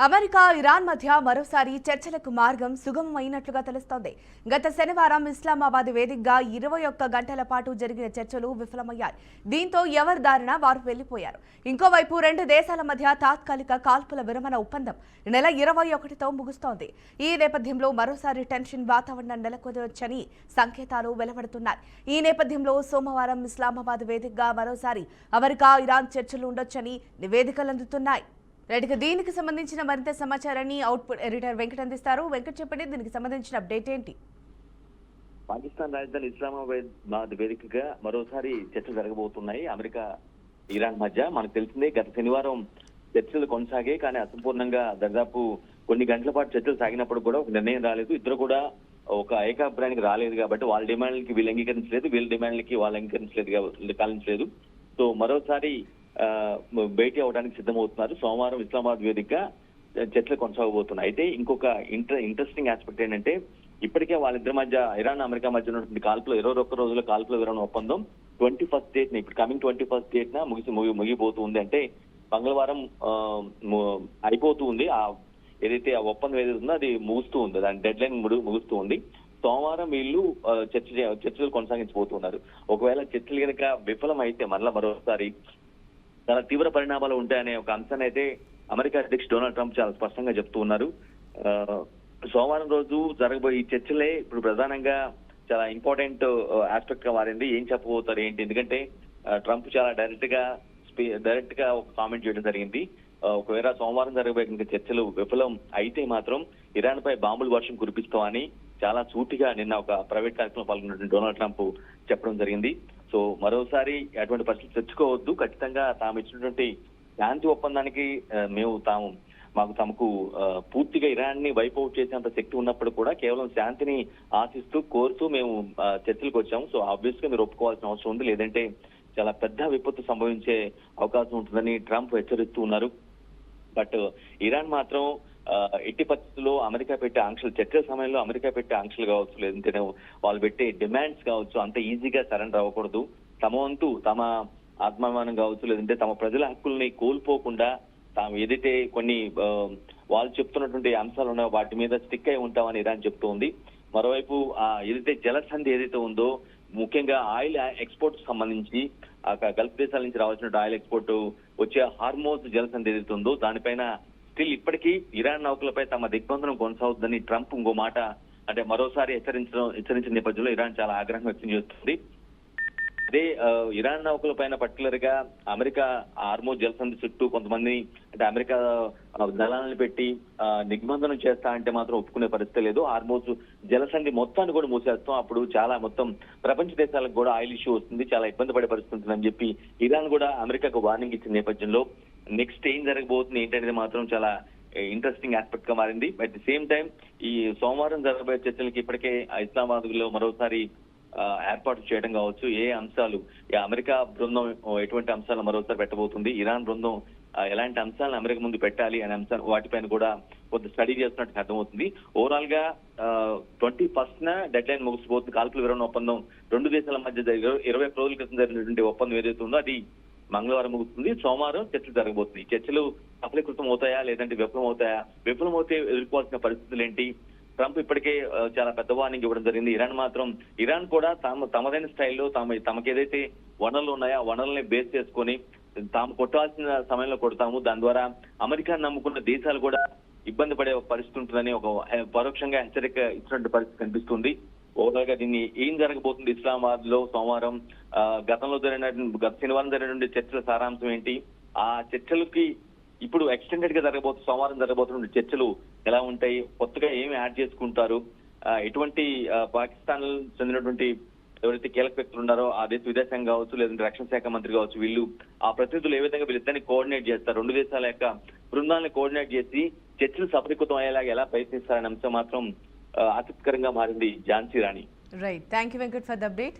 America Iran మధ్య మరోసారి చర్చలకు మార్గం సుగమమైనట్లుగా తెలుస్తోంది. గత శనివారం ఇస్లామాబాద్ వేదికగా 21 గంటల పాటు జరిగిన చర్చలు విఫలమయ్యాయి. దీంతో ఎవరి దారిన వారు వెళ్లిపోయారు. ఇంకోవైపు రెండు దేశాల మధ్య తాత్కాలిక కాల్పుల విరమణ ఒప్పందం ఈ నెల 21తో ముగుస్తోంది. ఈ నేపథ్యంలో మరోసారి టెన్షన్ వాతావరణం నెలకొనవచ్చని సంకేతాలు వెలువడుతున్నాయి. ఈ నేపథ్యంలో సోమవారం ఇస్లామాబాద్ వేదికగా మరోసారి అమెరికా ఇరాన్ చర్చలు ఉండొచ్చని నివేదికలు అందుతున్నాయి. దీనికి సంబంధించిన మరింత సమాచారాన్ని అవుట్పుట్ ఎడిటర్ వెంకట్ అందిస్తారు. వెంకట్ చెప్పండి, దీనికి సంబంధించిన అప్డేట్ ఏంటి? పాకిస్తాన్ రాజధాని ఇస్లామాబాద్ వేదికగా మరోసారి చర్చలు జరగబోతున్నాయి అమెరికా ఇరాన్ మధ్య. మనకు తెలిసిందే గత శనివారం చర్చలు కొనసాగాయి, కానీ అసంపూర్ణంగా దాదాపు కొన్ని గంటల పాటు చర్చలు సాగినప్పుడు కూడా ఒక నిర్ణయం రాలేదు. ఇద్దరు కూడా ఒక ఏకాభిప్రాయానికి రాలేదు కాబట్టి వాళ్ళ డిమాండ్లకి వీళ్ళు అంగీకరించలేదు, వీళ్ళ డిమాండ్లకి వాళ్ళు అంగీకరించలేదు. సో మరోసారి భేటీ అవడానికి సిద్ధమవుతున్నారు. సోమవారం ఇస్లామాబాద్ వేదికగా చర్చలు కొనసాగబోతున్నాయి. అయితే ఇంకొక ఇంట్రెస్టింగ్ ఆస్పెక్ట్ ఏంటంటే ఇప్పటికే వాళ్ళిద్దరి మధ్య ఇరాన్ అమెరికా మధ్య ఉన్నటువంటి కాల్పులు 21 రోజుల కాల్పుల విరమణ ఒప్పందం 21st డేట్ ఇప్పుడు కమింగ్ 21st డేట్ ముగిపోతుంది. అంటే మంగళవారం అయిపోతూ ఉంది. ఏదైతే ఆ ఒప్పందం ఏదైతే ఉందో అది ముగుస్తూ ఉంది, దాని డెడ్ లైన్ ముగుస్తూ ఉంది. సోమవారం వీళ్ళు చర్చలు కొనసాగించబోతున్నారు. ఒకవేళ చర్చలు కనుక విఫలం అయితే మరోసారి చాలా తీవ్ర పరిణామాలు ఉంటాయనే ఒక అంశాన్ని అయితే అమెరికా అధ్యక్షుడు డొనాల్డ్ ట్రంప్ చాలా స్పష్టంగా చెప్తూ ఉన్నారు. సోమవారం రోజు జరగబోయే ఈ చర్చలే ఇప్పుడు ప్రధానంగా చాలా ఇంపార్టెంట్ ఆస్పెక్ట్ గా మారింది. ఏం చెప్పబోతారు ఏంటి, ఎందుకంటే ట్రంప్ చాలా డైరెక్ట్ గా ఒక కామెంట్ చేయడం జరిగింది. ఒకవేళ సోమవారం జరగబోయే చర్చలు విఫలం అయితే మాత్రం ఇరాన్ పై బాంబుల వర్షం కురిపిస్తామని చాలా సూటిగా నిన్న ఒక ప్రైవేట్ కార్యక్రమంలో పాల్గొన్నటువంటి డొనాల్డ్ ట్రంప్ చెప్పడం జరిగింది. సో మరోసారి అటువంటి పరిస్థితులు తెచ్చుకోవద్దు, ఖచ్చితంగా తాము ఇచ్చినటువంటి శాంతి ఒప్పందానికి తమకు పూర్తిగా ఇరాన్ ని వైప్ అవుట్ చేసేంత శక్తి ఉన్నప్పుడు కూడా కేవలం శాంతిని కోరుతూ మేము చర్చలకు వచ్చాము. సో ఆబ్వియస్ గా మీరు ఒప్పుకోవాల్సిన అవసరం ఉంది, లేదంటే చాలా పెద్ద విపత్తు సంభవించే అవకాశం ఉంటుందని ట్రంప్ హెచ్చరిస్తూ ఉన్నారు. బట్ ఇరాన్ మాత్రం ఎట్టి పరిస్థితుల్లో అమెరికా పెట్టే ఆంక్షలు, చర్చల సమయంలో అమెరికా పెట్టే ఆంక్షలు కావచ్చు, లేదంటే వాళ్ళు పెట్టే డిమాండ్స్ కావచ్చు, అంత ఈజీగా సరెండర్ అవ్వకూడదు. తమ వంతు తమ ఆత్మాభిమానం కావచ్చు, లేదంటే తమ ప్రజల హక్కుల్ని కోల్పోకుండా తాము ఏదైతే కొన్ని వాళ్ళు చెప్తున్నటువంటి అంశాలు ఉన్నాయో వాటి మీద స్టిక్ అయి ఉంటామని ఇరాన్ చెప్తూ ఉంది. మరోవైపు ఏదైతే జలసంధి ఏదైతే ఉందో, ముఖ్యంగా ఆయిల్ ఎక్స్పోర్ట్ సంబంధించి గల్ఫ్ దేశాల నుంచి రావాల్సిన ఆయిల్ ఎక్స్పోర్ట్ వచ్చే హార్మోజ్ జలసంధి ఏదైతే ఉందో దానిపైన స్టిల్ ఇప్పటికీ ఇరాన్ నౌకలపై తమ దిగ్బంధనం కొనసాగుతుందని ట్రంప్ ఇంకో మాట అంటే మరోసారి హెచ్చరించిన నేపథ్యంలో ఇరాన్ చాలా ఆగ్రహం వ్యక్తం చేస్తుంది. అదే ఇరాన్ నౌకల పైన పర్టికులర్ గా అమెరికా హార్మోజ్ జలసంధి చుట్టూ కొంతమంది అంటే అమెరికా దళాలను పెట్టి దిగ్బంధనం చేస్తా అంటే మాత్రం ఒప్పుకునే పరిస్థితి లేదు. హార్మోజ్ జలసంధి మొత్తాన్ని కూడా మూసేస్తాం, అప్పుడు చాలా మొత్తం ప్రపంచ దేశాలకు కూడా ఆయిల్ ఇష్యూ వస్తుంది, చాలా ఇబ్బంది పడే పరిస్థితి ఉంటుందని చెప్పి ఇరాన్ కూడా అమెరికాకు వార్నింగ్ ఇచ్చిన నేపథ్యంలో నెక్స్ట్ ఏం జరగబోతుంది ఏంటనేది మాత్రం చాలా ఇంట్రెస్టింగ్ ఆస్పెక్ట్ గా మారింది. అట్ ది సేమ్ టైం ఈ సోమవారం జరగబోయే చర్చలకి ఇప్పటికే ఇస్లామాబాద్ లో మరోసారి ఏర్పాటు చేయడం కావచ్చు, ఏ అంశాలు అమెరికా బృందం ఎటువంటి అంశాలను మరోసారి పెట్టబోతుంది, ఇరాన్ బృందం ఎలాంటి అంశాలను అమెరికా ముందు పెట్టాలి అనే అంశాలు వాటిపైన కూడా కొంత స్టడీ చేస్తున్నట్టు అర్థమవుతుంది. ఓవరాల్ గా 21st డెడ్ లైన్ ముగిసిపోతుంది. కాల్పుల విరమణ ఒప్పందం రెండు దేశాల మధ్య 21 రోజుల క్రితం జరిగినటువంటి ఒప్పందం ఏదైతే ఉందో అది మంగళవారం ముగుస్తుంది. సోమవారం చర్చలు జరగబోతుంది. చర్చలు సఫలీకృతం అవుతాయా లేదంటే విఫలమవుతే ఎదుర్కోవాల్సిన పరిస్థితులు ఏంటి? ట్రంప్ ఇప్పటికే చాలా పెద్ద వార్నింగ్ ఇవ్వడం జరిగింది. ఇరాన్ కూడా తమదైన స్టైల్లో తమకు ఏదైతే వనరులు ఉన్నాయో ఆ వనరుల్ని బేస్ చేసుకొని తాము కొట్టాల్సిన సమయంలో కొడతాము, దాని ద్వారా అమెరికాను నమ్ముకున్న దేశాలు కూడా ఇబ్బంది పడే పరిస్థితి ఉంటుందని ఒక పరోక్షంగా హెచ్చరిక ఇచ్చినటువంటి పరిస్థితి కనిపిస్తుంది. ఓవరాల్ గా దీన్ని ఏం జరగబోతుంది ఇస్లామాబాద్ లో సోమవారం గత శనివారం జరిగినటువంటి చర్చల సారాంశం ఏంటి, ఆ చర్చలకి ఇప్పుడు ఎక్స్టెండెడ్ గా సోమవారం జరగబోతున్న చర్చలు ఎలా ఉంటాయి, కొత్తగా ఏమి యాడ్ చేసుకుంటారు, ఎటువంటి పాకిస్తాన్ చెందినటువంటి ఎవరైతే కీలక వ్యక్తులు ఉన్నారో ఆ దేశ విదేశాంగం కావచ్చు లేదంటే రక్షణ శాఖ మంత్రి కావచ్చు, వీళ్ళు ఆ ప్రతినిధులు ఏ విధంగా వీళ్ళిద్దరిని కోఆర్డినేట్ చేస్తారు, రెండు దేశాల యొక్క బృందాలను కోఆర్డినేట్ చేసి చర్చలు సఫలీకృతం అయ్యేలాగా ఎలా ప్రయత్నిస్తారనే అంశం మాత్రం ఆసక్తికరంగా మారింది Jhansi Rani. Right, thank you Venkat for the update.